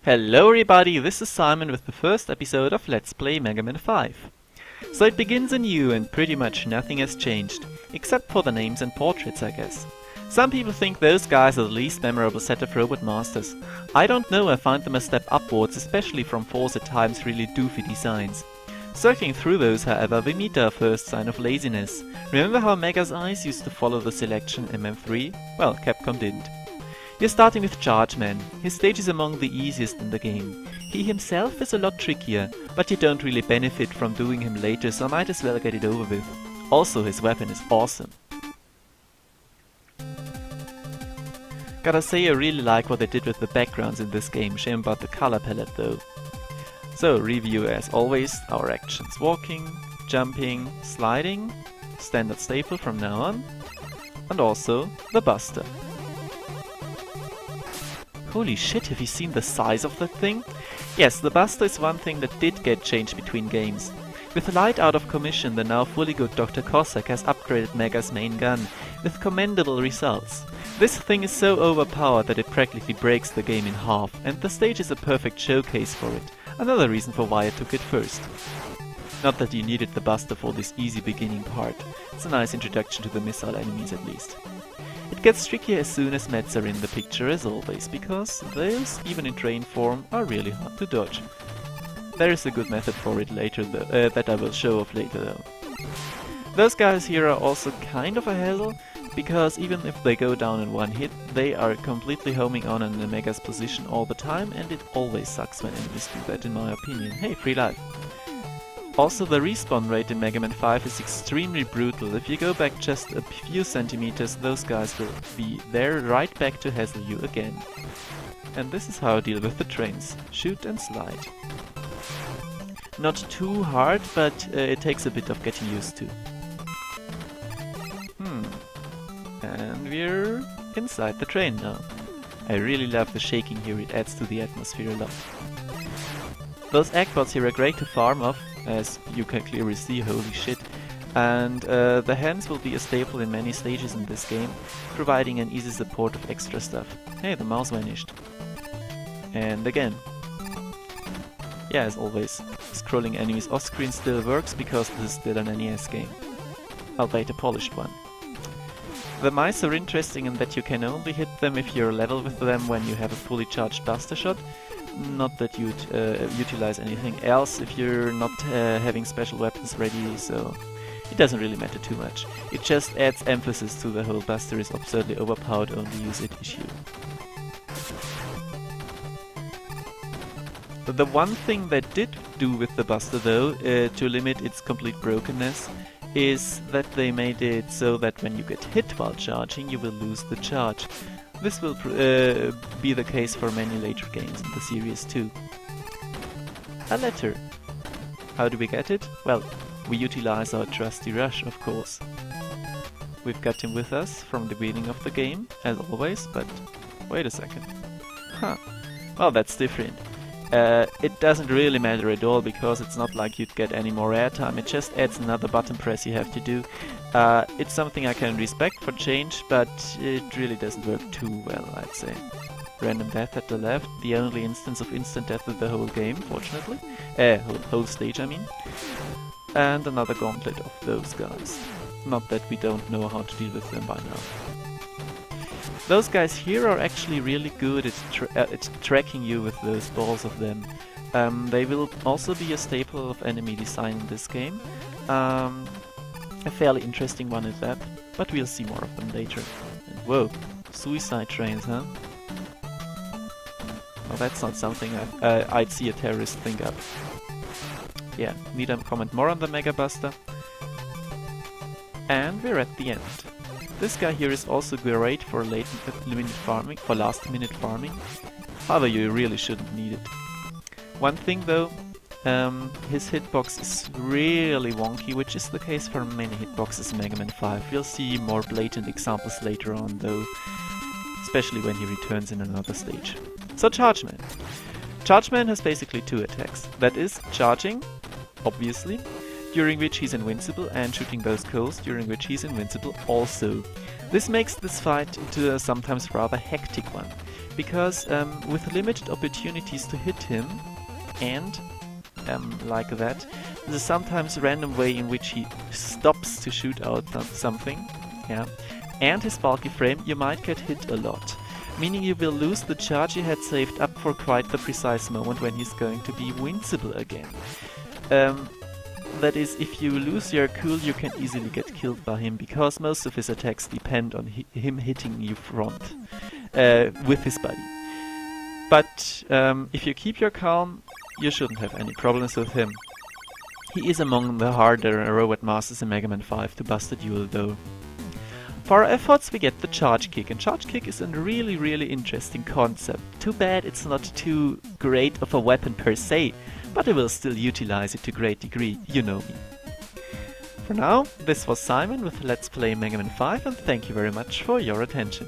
Hello everybody, this is Simon with the first episode of Let's Play Mega Man 5. So it begins anew and pretty much nothing has changed, except for the names and portraits I guess. Some people think those guys are the least memorable set of Robot Masters. I don't know, I find them a step upwards, especially from Force at times really doofy designs. Circling through those, however, we meet our first sign of laziness. Remember how Mega's eyes used to follow the selection MM3? Well, Capcom didn't. You're starting with Chargeman. His stage is among the easiest in the game. He himself is a lot trickier, but you don't really benefit from doing him later, so might as well get it over with. Also, his weapon is awesome. Gotta say, I really like what they did with the backgrounds in this game, shame about the color palette though. So, review as always, our actions: walking, jumping, sliding, standard staple from now on, and also the Buster. Holy shit, have you seen the size of that thing? Yes, the Buster is one thing that did get changed between games. With Light out of commission, the now fully good Dr. Cossack has upgraded Mega's main gun, with commendable results. This thing is so overpowered that it practically breaks the game in half, and the stage is a perfect showcase for it. Another reason for why I took it first. Not that you needed the Buster for this easy beginning part. It's a nice introduction to the missile enemies at least. It gets trickier as soon as Mets are in the picture as always, because those, even in train form, are really hard to dodge. There is a good method for it later though, that I will show off later though. Those guys here are also kind of a hassle, because even if they go down in one hit, they are completely homing on the Mega's position all the time, and it always sucks when enemies do that in my opinion. Hey, free life! Also, the respawn rate in Mega Man 5 is extremely brutal. If you go back just a few centimeters, those guys will be there right back to hassle you again. And this is how I deal with the trains. Shoot and slide. Not too hard, but it takes a bit of getting used to. And we're inside the train now. I really love the shaking here, it adds to the atmosphere a lot. Those Eggbots here are great to farm off, as you can clearly see, holy shit. And the hands will be a staple in many stages in this game, providing an easy support of extra stuff. Hey, the mouse vanished. And again. Yeah, as always, scrolling enemies off screen still works because this is still an NES game. Albeit a polished one. The mice are interesting in that you can only hit them if you're level with them when you have a fully charged Buster Shot. Not that you'd utilize anything else if you're not having special weapons ready, so it doesn't really matter too much. It just adds emphasis to the whole Buster is absurdly overpowered, only use it issue. The one thing they did do with the Buster though, to limit its complete brokenness, is that they made it so that when you get hit while charging, you will lose the charge. This will be the case for many later games in the series too. A letter. How do we get it? Well, we utilize our trusty Rush, of course. We've got him with us from the beginning of the game, as always, but wait a second. Huh. Well, that's different. It doesn't really matter at all, because it's not like you'd get any more airtime, it just adds another button press you have to do. It's something I can respect for change, but it really doesn't work too well, I'd say. Random death at the left, the only instance of instant death in the whole game, fortunately. Whole stage, I mean. And another gauntlet of those guys. Not that we don't know how to deal with them by now. Those guys here are actually really good at tracking you with those balls of them. They will also be a staple of enemy design in this game. A fairly interesting one at that, but we'll see more of them later. And whoa, suicide trains, huh? Well, that's not something I'd see a terrorist think up. Yeah, need to comment more on the Mega Buster. And we're at the end. This guy here is also great for last minute farming. However, you really shouldn't need it. One thing though, his hitbox is really wonky, which is the case for many hitboxes in Mega Man 5. We'll see more blatant examples later on though, especially when he returns in another stage. So Chargeman. Chargeman has basically two attacks. That is, charging, obviously, during which he's invincible, and shooting those coals, during which he's invincible also. This makes this fight into a sometimes rather hectic one. because with limited opportunities to hit him, and like that, there's sometimes a random way in which he stops to shoot out something, yeah, and his bulky frame, you might get hit a lot, meaning you will lose the charge you had saved up for quite the precise moment when he's going to be invincible again. That is, if you lose your cool, you can easily get killed by him, because most of his attacks depend on him hitting you front with his body. But if you keep your calm, you shouldn't have any problems with him. He is among the harder robot masters in Mega Man 5 to bust a duel though. For our efforts we get the Charge Kick, and Charge Kick is a really interesting concept. Too bad it's not too great of a weapon per se, but I will still utilize it to a great degree, you know me. For now, this was Simon with Let's Play Mega Man 5, and thank you very much for your attention.